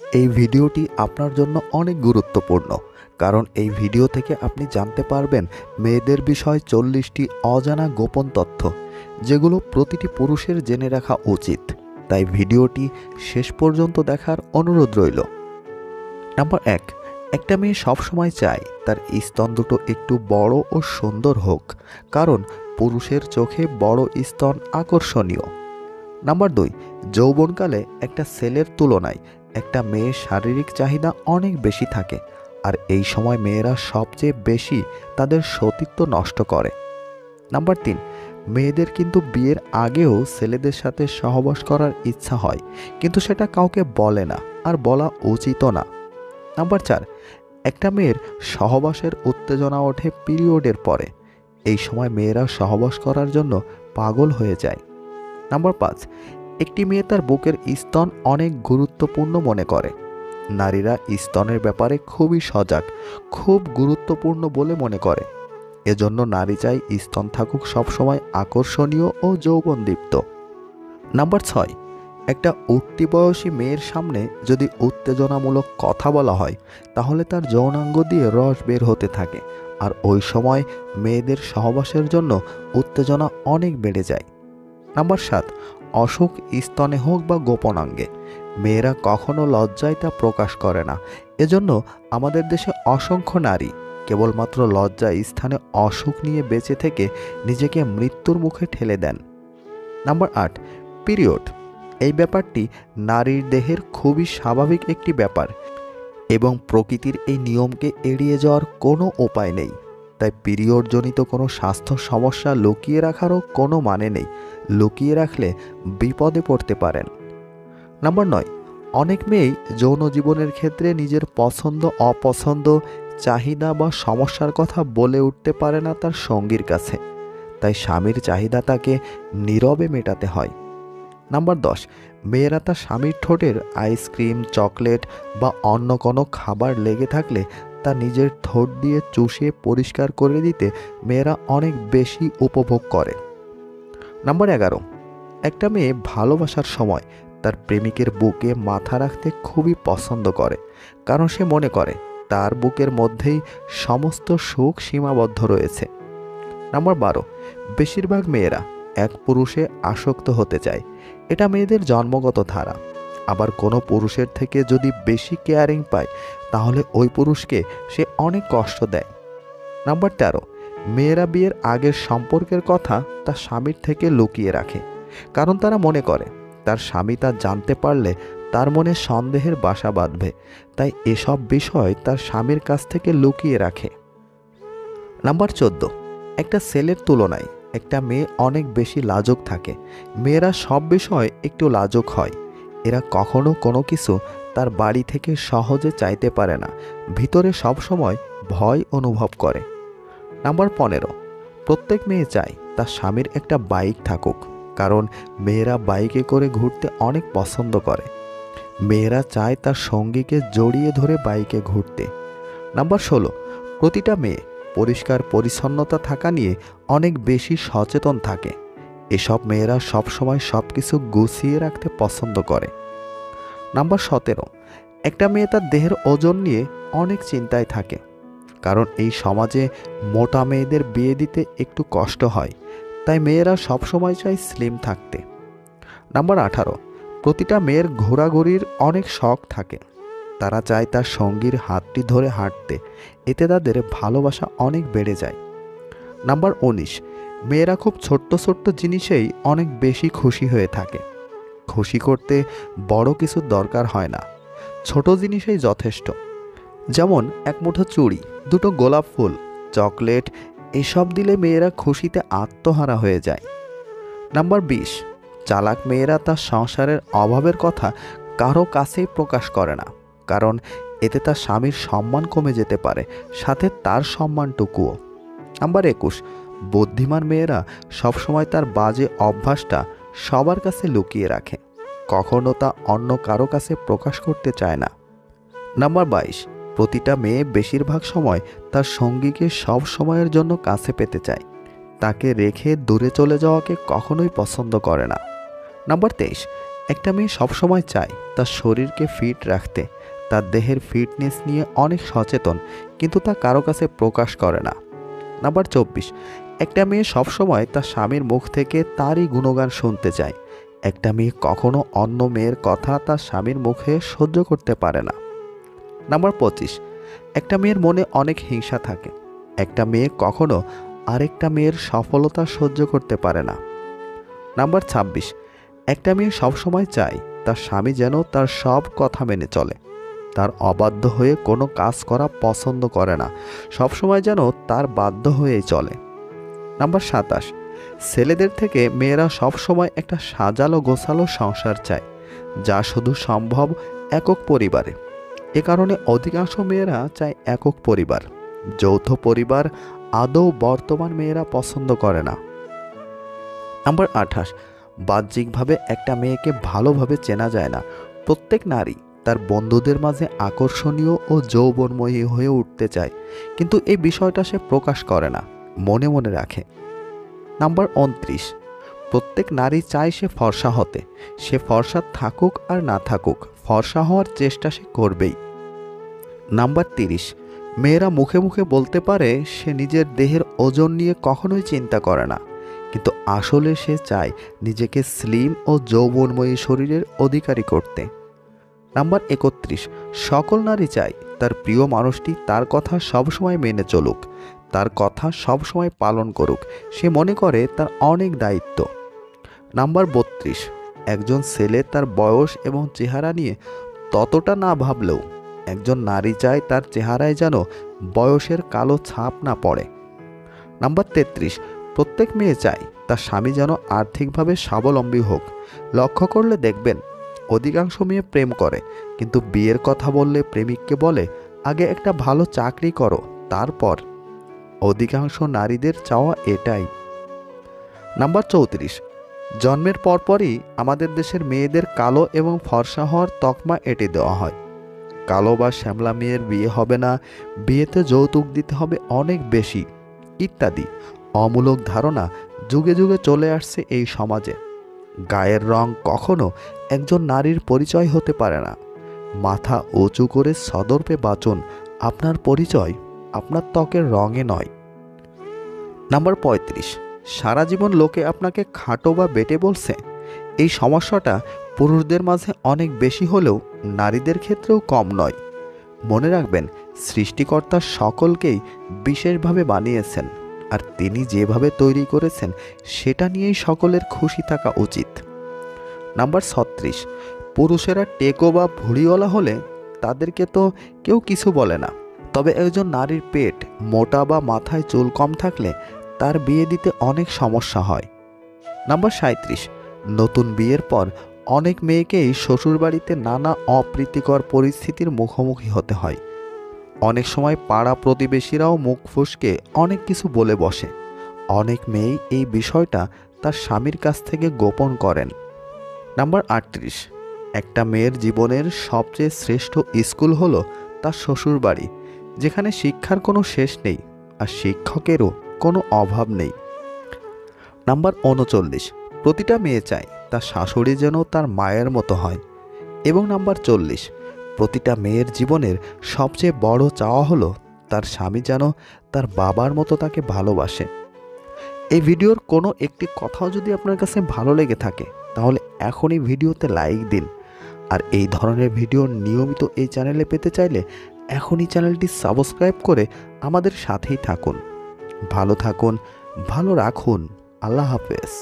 এই ভিডিওটি আপনার জন্য অনেক গুরুত্বপূর্ণ, কারণ এই ভিডিও থেকে আপনি জানতে পারবেন মেয়েদের বিষয় 40টি অজানা গোপন তথ্য, যেগুলো প্রতিটি পুরুষের জেনে রাখা উচিত। তাই ভিডিওটি শেষ পর্যন্ত দেখার অনুরোধ রইল। নাম্বার 1, একটা মেয়ে সবসময় চায় তার স্তন দুটো একটু বড় ও সুন্দর হোক, কারণ পুরুষের চোখে বড় স্তন আকর্ষণীয়। নাম্বার 2, যৌবনকালে একটা ছেলের তুলনায় একটা মেয়ের শারীরিক চাহিদা অনেক বেশি থাকে, আর এই সময় মেয়েরা সবচেয়ে বেশি তাদের সতীত্ব নষ্ট করে। নাম্বার 3, মেয়েদের কিন্তু বিয়ের আগেও ছেলেদের সাথে সহবাস করার ইচ্ছা হয়, কিন্তু সেটা কাউকে বলে না, আর বলা উচিতও না। নাম্বার 4, একটা মেয়ের সহবাসের উত্তেজনা ওঠে পিরিয়ডের পরে। এই সময় মেয়েরা সহবাস করার জন্য পাগল হয়ে যায়। নাম্বার 5, একটি মেয়ে তার বুকের স্তন অনেক গুরুত্বপূর্ণ মনে করে। নারীরা স্তনের ব্যাপারে খুবই সজাগ, খুব গুরুত্বপূর্ণ বলে মনে করে। এজন্য নারী চাই স্তন থাকুক সবসময় আকর্ষণীয় ও যৌবনদীপ্ত। নাম্বার 6, একটা উঠতি বয়সী মেয়ের সামনে যদি উত্তেজনামূলক কথা বলা হয়, তাহলে তার যৌনাঙ্গ দিয়ে রস বের হতে থাকে, আর ওই সময় মেয়েদের সহবাসের জন্য উত্তেজনা অনেক বেড়ে যায়। নাম্বার 7, অসুখ স্তনে হোক বা গোপনাঙ্গে। মেয়েরা কখনো লজ্জায় তা প্রকাশ করে না। এজন্য আমাদের দেশে অসংখ্য নারী কেবলমাত্র লজ্জা স্থানে অসুখ নিয়ে বেঁচে থেকে নিজেকে মৃত্যুর মুখে ঠেলে দেন। Number 8, period. এই ব্যাপারটি নারীর দেহের খুবই স্বাভাবিক একটি ব্যাপার, এবং প্রকৃতির এই নিয়মকে এড়িয়ে যাওয়ার কোনো উপায় নেই। তাই পিরিয়ডজনিত কোনো স্বাস্থ্য সমস্যা লুকিয়ে রাখারও কোনো মানে নেই। লুকিয়ে রাখলে বিপদে পড়তে পারেন। নাম্বার 9, অনেক মেয়েই যৌন জীবনের ক্ষেত্রে নিজের পছন্দ অপছন্দ, চাহিদা বা সমস্যার কথা বলে উঠতে পারে না তার সঙ্গীর কাছে। তাই স্বামীর চাহিদা তাকে নীরবে মেটাতে হয়। নাম্বার 10, মেয়েরা তার স্বামীর ঠোঁটের আইসক্রিম, চকলেট বা অন্য কোনো খাবার লেগে থাকলে তা নিজের ঠোঁট দিয়ে চুষে পরিষ্কার করে দিতে মেয়েরা অনেক বেশি উপভোগ করে। নাম্বার 11, একটা মেয়ে ভালোবাসার সময় তার প্রেমিকের বুকে মাথা রাখতে খুবই পছন্দ করে, কারণ সে মনে করে তার বুকের মধ্যেই সমস্ত সুখ সীমাবদ্ধ রয়েছে। নাম্বার 12, বেশিরভাগ মেয়েরা এক পুরুষে আসক্ত হতে চায়। এটা মেয়েদের জন্মগত ধারা। আবার কোনো পুরুষের থেকে যদি বেশি কেয়ারিং পায়, তাহলে ওই পুরুষকে সে অনেক কষ্ট দেয়। নাম্বার 13, মেয়েরা বিয়ের আগের সম্পর্কের কথা তার স্বামীর থেকে লুকিয়ে রাখে, কারণ তারা মনে করে তার স্বামী তা জানতে পারলে তার মনে সন্দেহের বাসা বাঁধবে। তাই এসব বিষয় তার স্বামীর কাছ থেকে লুকিয়ে রাখে। নাম্বার 14, একটা ছেলের তুলনায় একটা মেয়ে অনেক বেশি লাজুক থাকে। মেয়েরা সব বিষয়ে একটু লাজুক হয়। এরা কখনো কোনো কিছু তার বাড়ি থেকে সহজে চাইতে পারে না, ভিতরে সবসময় ভয় অনুভব করে। নাম্বার 15, প্রত্যেক মেয়ে চায় তার স্বামীর একটা বাইক থাকুক, কারণ মেয়েরা বাইকে করে ঘুরতে অনেক পছন্দ করে। মেয়েরা চায় তার সঙ্গীকে জড়িয়ে ধরে বাইকে ঘুরতে। নাম্বার 16, প্রতিটা মেয়ে পরিষ্কার পরিচ্ছন্নতা থাকা নিয়ে অনেক বেশি সচেতন থাকে। এসব মেয়েরা সবসময় সব কিছু গুছিয়ে রাখতে পছন্দ করে। নাম্বার 17, একটা মেয়ে তার দেহের ওজন নিয়ে অনেক চিন্তায় থাকে, কারণ এই সমাজে মোটা মেয়েদের বিয়ে দিতে একটু কষ্ট হয়। তাই মেয়েরা সবসময় চায় স্লিম থাকতে। নাম্বার 18, প্রতিটা মেয়ের ঘোরাঘুরির অনেক শখ থাকে। তারা চায় তার সঙ্গীর হাতটি ধরে হাঁটতে, এতে তাদের ভালোবাসা অনেক বেড়ে যায়। নাম্বার 19, মেয়েরা খুব ছোট্ট ছোট্ট জিনিসেই অনেক বেশি খুশি হয়ে থাকে। খুশি করতে বড় কিছু দরকার হয় না, ছোট জিনিসেই যথেষ্ট। যেমন এক মুঠো চুড়ি, দুটো গোলাপ ফুল, চকলেট, এসব দিলে মেয়েরা খুশিতে আত্মহারা হয়ে যায়। নাম্বার 20, চালাক মেয়েরা তার সংসারের অভাবের কথা কারো কাছেই প্রকাশ করে না, কারণ এতে তার স্বামীর সম্মান কমে যেতে পারে, সাথে তার সম্মানটুকুও। নাম্বার 21, বুদ্ধিমান মেয়েরা সবসময় তার বাজে অভ্যাসটা সবার কাছে লুকিয়ে রাখে, কখনো তা অন্য কারো কাছে প্রকাশ করতে চায় না। নাম্বার 22, প্রতিটা মেয়ে বেশিরভাগ সময় তার সঙ্গীকে সব সময়ের জন্য কাছে পেতে চায়, তাকে রেখে দূরে চলে যাওয়াকে কখনোই পছন্দ করে না। নাম্বার 23, একটা মেয়ে সবসময় চায় তার শরীরকে ফিট রাখতে, তার দেহের ফিটনেস নিয়ে অনেক সচেতন, কিন্তু তা কারো কাছে প্রকাশ করে না। নাম্বার 24, একটা মেয়ে সবসময় তার স্বামীর মুখ থেকে তারই গুণগান শুনতে চায়। একটা মেয়ে কখনো অন্য মেয়ের কথা তার স্বামীর মুখে সহ্য করতে পারে না। নাম্বার 25, একটা মেয়ের মনে অনেক হিংসা থাকে। একটা মেয়ে কখনো আরেকটা মেয়ের সফলতা সহ্য করতে পারে না। নাম্বার 26, একটা মেয়ে সবসময় চায় তার স্বামী যেন তার সব কথা মেনে চলে, তার অবাধ্য হয়ে কোনো কাজ করা পছন্দ করে না, সবসময় যেন তার বাধ্য হয়েই চলে। নাম্বার 27, ছেলেদের থেকে মেয়েরা সবসময় একটা সাজালো গোছালো সংসার চায়, যা শুধু সম্ভব একক পরিবারে। এ কারণে অধিকাংশ মেয়েরা চায় একক পরিবার। যৌথ পরিবার আদৌ বর্তমান মেয়েরা পছন্দ করে না। নাম্বার 28, বাহ্যিকভাবে একটা মেয়েকে ভালোভাবে চেনা যায় না। প্রত্যেক নারী তার বন্ধুদের মাঝে আকর্ষণীয় ও যৌবনময়ী হয়ে উঠতে চায়, কিন্তু এই বিষয়টা সে প্রকাশ করে না, মনে মনে রাখে। নাম্বার 29, প্রত্যেক নারী চায় সে ফর্সা হতে। সে ফর্সা থাকুক আর না থাকুক, ফর্সা হওয়ার চেষ্টা সে করবেই। নাম্বার 30, মেয়েরা মুখে মুখে বলতে পারে সে নিজের দেহের ওজন নিয়ে কখনোই চিন্তা করে না, কিন্তু আসলে সে চায় নিজেকে স্লিম ও যৌবনময়ী শরীরের অধিকারী করতে। নাম্বার 31, সকল নারী চায় তার প্রিয় মানুষটি তার কথা সবসময় মেনে চলুক, তার কথা সবসময় পালন করুক। সে মনে করে তার অনেক দায়িত্ব। নাম্বার 32, একজন ছেলে তার বয়স এবং চেহারা নিয়ে ততটা না ভাবলেও একজন নারী চায় তার চেহারায় যেন বয়সের কালো ছাপ না পড়ে। নাম্বার 33, প্রত্যেক মেয়ে চায় তার স্বামী যেন আর্থিকভাবে স্বাবলম্বী হোক। লক্ষ্য করলে দেখবেন অধিকাংশ মেয়ে প্রেম করে, কিন্তু বিয়ের কথা বললে প্রেমিককে বলে আগে একটা ভালো চাকরি করো তারপর। অধিকাংশ নারীদের চাওয়া এটাই। নাম্বার 34, জন্মের পরপরই আমাদের দেশের মেয়েদের কালো এবং ফর্সা হওয়ার তকমা এঁটে দেওয়া হয়। কালো বা শ্যামলা মেয়ের বিয়ে হবে না, বিয়েতে যৌতুক দিতে হবে অনেক বেশি, ইত্যাদি অমূলক ধারণা যুগে যুগে চলে আসছে এই সমাজে। গায়ের রং কখনো একজন নারীর পরিচয় হতে পারে না। মাথা উঁচু করে সদর্পে বাঁচুন, আপনার পরিচয় আপনার ত্বকের রঙে নয়। নাম্বার 35, সারা জীবন লোকে আপনাকে খাটো বা বেটে বলছে। এই সমস্যাটা পুরুষদের মাঝে অনেক বেশি হলেও নারীদের ক্ষেত্রেও কম নয়। মনে রাখবেন, সৃষ্টিকর্তা সকলকেই বিশেষভাবে বানিয়েছেন, আর তিনি যেভাবে তৈরি করেছেন সেটা নিয়েই সকলের খুশি থাকা উচিত। নাম্বার 36, পুরুষেরা টেকো বা ভুঁড়িওয়ালা হলে তাদেরকে তো কেউ কিছু বলে না, তবে একজন নারীর পেট মোটা বা মাথায় চুল কম থাকলে তার বিয়ে দিতে অনেক সমস্যা হয়। নাম্বার 37, নতুন বিয়ের পর অনেক মেয়েকেই শ্বশুরবাড়িতে নানা অপ্রীতিকর পরিস্থিতির মুখোমুখি হতে হয়। অনেক সময় পাড়া প্রতিবেশীরাও মুখ ফুসকে অনেক কিছু বলে বসে। অনেক মেয়েই এই বিষয়টা তার স্বামীর কাছ থেকে গোপন করেন। নাম্বার 38, একটা মেয়ের জীবনের সবচেয়ে শ্রেষ্ঠ স্কুল হলো তার শ্বশুরবাড়ি, যেখানে শিক্ষার কোনো শেষ নেই আর শিক্ষকেরও কোনো অভাব নেই। নাম্বার 39, প্রতিটা মেয়ে চায় তার শাশুড়ি যেন তার মায়ের মতো হয়। এবং নাম্বার 40, প্রতিটা মেয়ের জীবনের সবচেয়ে বড় চাওয়া হলো তার স্বামী যেন তার বাবার মতো তাকে ভালোবাসে। এই ভিডিওর কোনো একটি কথাও যদি আপনার কাছে ভালো লেগে থাকে তাহলে এখনই ভিডিওতে লাইক দিন। আর এই ধরনের ভিডিও নিয়মিত এই চ্যানেলে পেতে চাইলে এখনই চ্যানেলটি সাবস্ক্রাইব করে আমাদের সাথেই থাকুন। ভালো থাকুন, ভালো রাখুন। আল্লাহ হাফেজ।